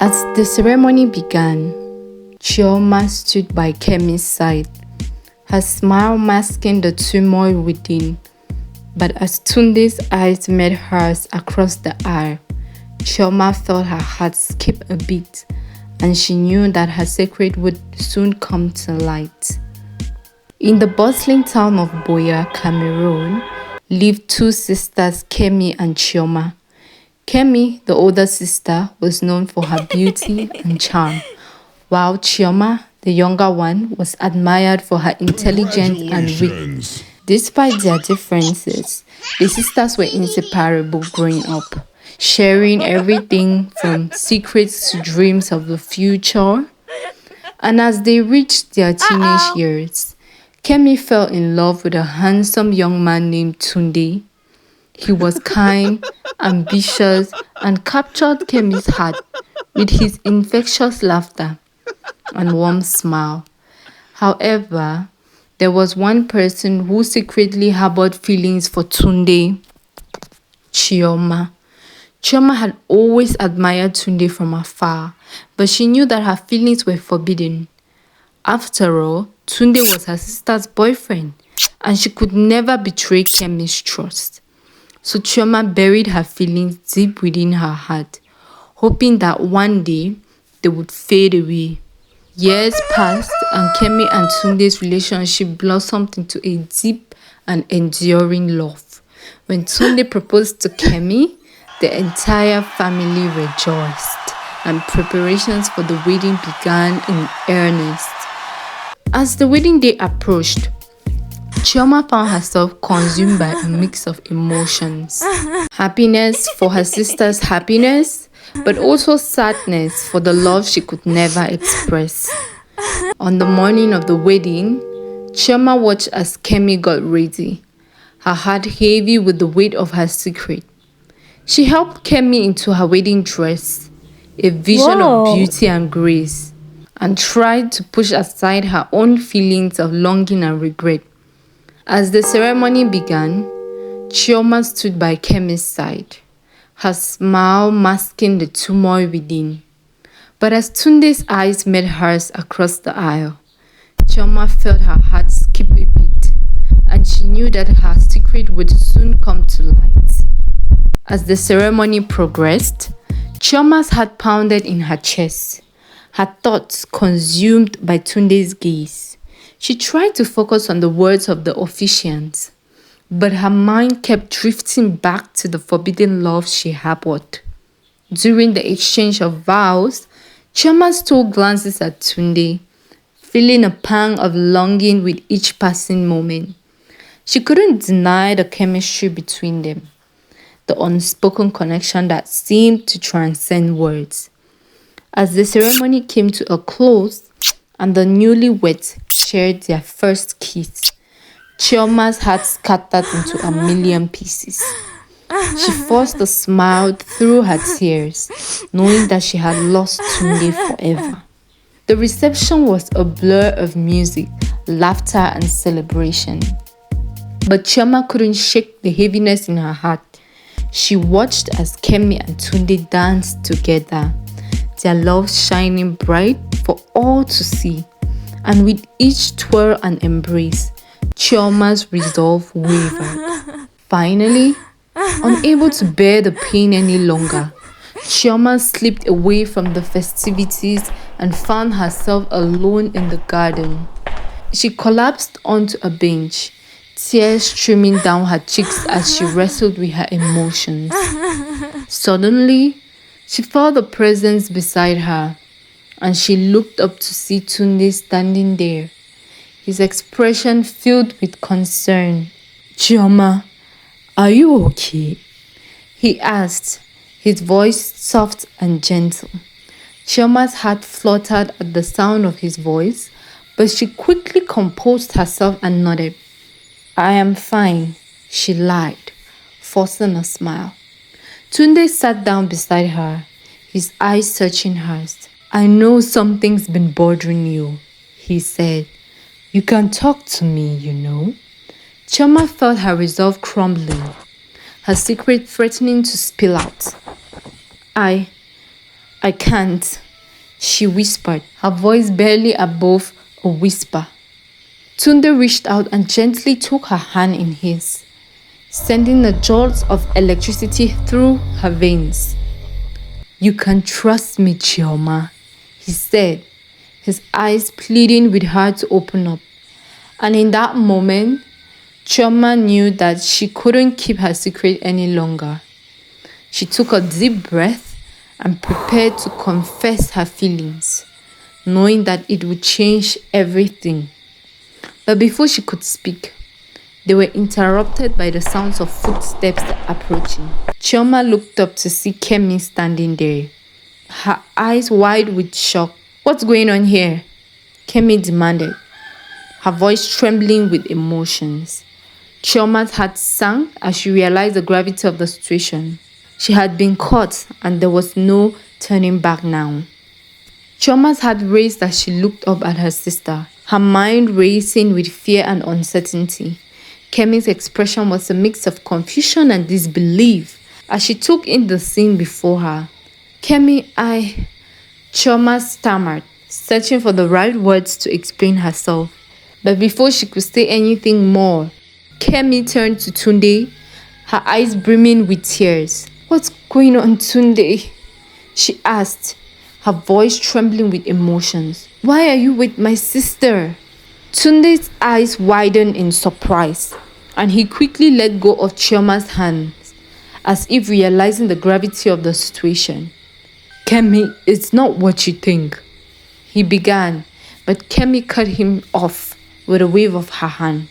As the ceremony began, Chioma stood by Kemi's side, her smile masking the turmoil within. But as Tunde's eyes met hers across the aisle, Chioma felt her heart skip a beat, and she knew that her secret would soon come to light. In the bustling town of Boya, Cameroon, lived two sisters, Kemi and Chioma. Kemi, the older sister, was known for her beauty and charm, while Chioma, the younger one, was admired for her intelligence and wit. Despite their differences, the sisters were inseparable growing up, sharing everything from secrets to dreams of the future. And as they reached their teenage years, Kemi fell in love with a handsome young man named Tunde. He was kind, ambitious, and captured Kemi's heart with his infectious laughter and warm smile. However, there was one person who secretly harbored feelings for Tunde: Chioma. Chioma had always admired Tunde from afar, but she knew that her feelings were forbidden. After all, Tunde was her sister's boyfriend, and she could never betray Kemi's trust. So Chioma buried her feelings deep within her heart, hoping that one day they would fade away. Years passed, and Kemi and Tunde's relationship blossomed into a deep and enduring love. When Tunde proposed to Kemi, the entire family rejoiced, and preparations for the wedding began in earnest. As the wedding day approached, Chioma found herself consumed by a mix of emotions. Happiness for her sister's happiness, but also sadness for the love she could never express. On the morning of the wedding, Chioma watched as Kemi got ready, her heart heavy with the weight of her secret. She helped Kemi into her wedding dress, a vision of beauty and grace, and tried to push aside her own feelings of longing and regret. As the ceremony began, Chioma stood by Kemi's side, her smile masking the turmoil within. But as Tunde's eyes met hers across the aisle, Chioma felt her heart skip a beat, and she knew that her secret would soon come to light. As the ceremony progressed, Chioma's heart pounded in her chest, her thoughts consumed by Tunde's gaze. She tried to focus on the words of the officiants, but her mind kept drifting back to the forbidden love she harbored. During the exchange of vows, Chioma stole glances at Tunde, feeling a pang of longing with each passing moment. She couldn't deny the chemistry between them, the unspoken connection that seemed to transcend words. As the ceremony came to a close and the newlyweds shared their first kiss, Chioma's heart scattered into a million pieces. She forced a smile through her tears, knowing that she had lost Tunde forever. The reception was a blur of music, laughter, and celebration. But Chioma couldn't shake the heaviness in her heart. She watched as Kemi and Tunde danced together, their love shining bright for all to see. And with each twirl and embrace, Chioma's resolve wavered. Finally, unable to bear the pain any longer, Chioma slipped away from the festivities and found herself alone in the garden. She collapsed onto a bench, tears streaming down her cheeks as she wrestled with her emotions. Suddenly, she felt a presence beside her, and she looked up to see Tunde standing there, his expression filled with concern. "Chioma, are you okay?" he asked, his voice soft and gentle. Chioma's heart fluttered at the sound of his voice, but she quickly composed herself and nodded. "I am fine," she lied, forcing a smile. Tunde sat down beside her, his eyes searching hers. "I know something's been bothering you," he said. "You can talk to me, you know." Chioma felt her resolve crumbling, her secret threatening to spill out. I can't, she whispered, her voice barely above a whisper. Tunde reached out and gently took her hand in his, sending a jolt of electricity through her veins. You can trust me, Chioma, he said, his eyes pleading with her to open up. And in that moment, Chioma knew that she couldn't keep her secret any longer. She took a deep breath and prepared to confess her feelings, knowing that it would change everything. But before she could speak, they were interrupted by the sounds of footsteps approaching. Chioma looked up to see Kemi standing there, her eyes wide with shock. What's going on here? Kemi demanded, her voice trembling with emotions. Chioma's heart sank as she realized the gravity of the situation. She had been caught and there was no turning back now. Chioma's heart raced as she looked up at her sister, her mind racing with fear and uncertainty. Kemi's expression was a mix of confusion and disbelief as she took in the scene before her. Chioma stammered, searching for the right words to explain herself. But before she could say anything more, Kemi turned to Tunde, her eyes brimming with tears. What's going on, Tunde? She asked, her voice trembling with emotions. Why are you with my sister? Tunde's eyes widened in surprise, and he quickly let go of Chioma's hands, as if realizing the gravity of the situation. Kemi, it's not what you think, he began, but Kemi cut him off with a wave of her hand.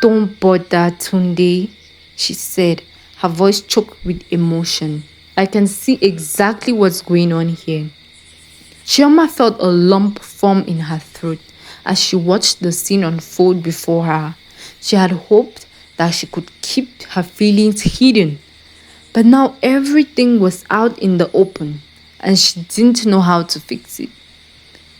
Don't bother, Tunde, she said, her voice choked with emotion. I can see exactly what's going on here. Chioma felt a lump form in her throat as she watched the scene unfold before her. She had hoped that she could keep her feelings hidden, but now everything was out in the open and she didn't know how to fix it.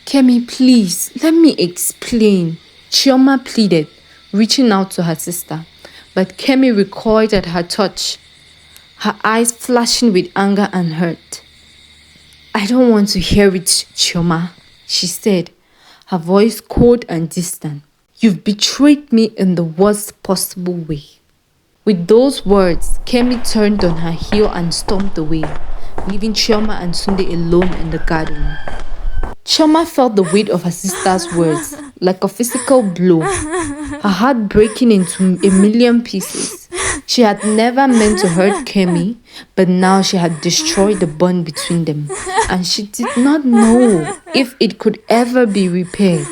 Kemi, please, let me explain, Chioma pleaded, reaching out to her sister. But Kemi recoiled at her touch, her eyes flashing with anger and hurt. I don't want to hear it, Chioma, she said, her voice cold and distant. You've betrayed me in the worst possible way. With those words, Kemi turned on her heel and stormed away, leaving Chioma and Tunde alone in the garden. Chioma felt the weight of her sister's words, like a physical blow, her heart breaking into a million pieces. She had never meant to hurt Kemi, but now she had destroyed the bond between them, and she did not know if it could ever be repaired.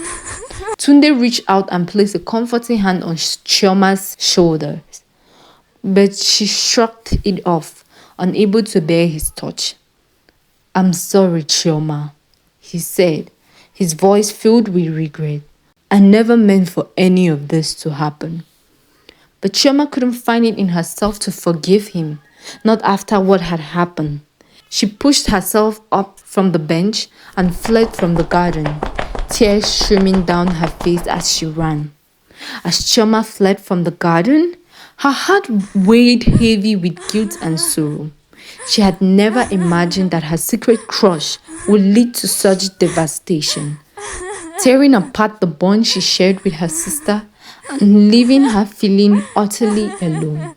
Tunde reached out and placed a comforting hand on Chioma's shoulders, but she shrugged it off, unable to bear his touch. I'm sorry, Chioma, he said, his voice filled with regret. I never meant for any of this to happen. But Chioma couldn't find it in herself to forgive him, not after what had happened. She pushed herself up from the bench and fled from the garden, tears streaming down her face as she ran. As Chioma fled from the garden, her heart weighed heavy with guilt and sorrow. She had never imagined that her secret crush would lead to such devastation, tearing apart the bond she shared with her sister and leaving her feeling utterly alone.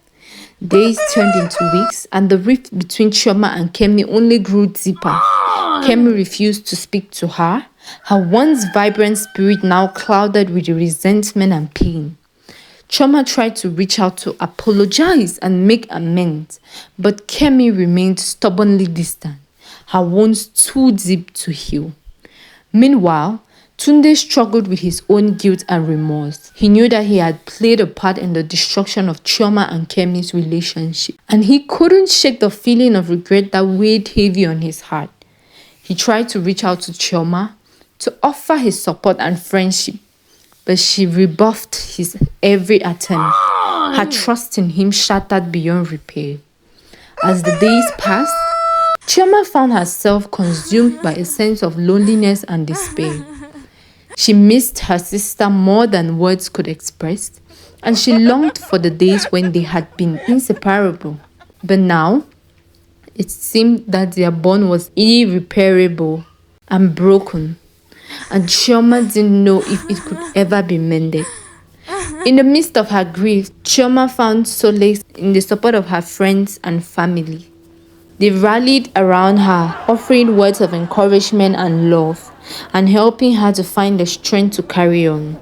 Days turned into weeks, and the rift between Chioma and Kemi only grew deeper. Kemi refused to speak to her, her once vibrant spirit now clouded with resentment and pain. Chioma tried to reach out to apologize and make amends, but Kemi remained stubbornly distant, her wounds too deep to heal. Meanwhile, Tunde struggled with his own guilt and remorse. He knew that he had played a part in the destruction of Chioma and Kemi's relationship, and he couldn't shake the feeling of regret that weighed heavy on his heart. He tried to reach out to Chioma to offer his support and friendship, but she rebuffed his every attempt. Her trust in him shattered beyond repair. As the days passed, Chioma found herself consumed by a sense of loneliness and despair. She missed her sister more than words could express, and she longed for the days when they had been inseparable. But now, It seemed that their bond was irreparable and broken, and Chioma didn't know if it could ever be mended. In the midst of her grief, Chioma found solace in the support of her friends and family. They rallied around her, offering words of encouragement and love, and helping her to find the strength to carry on.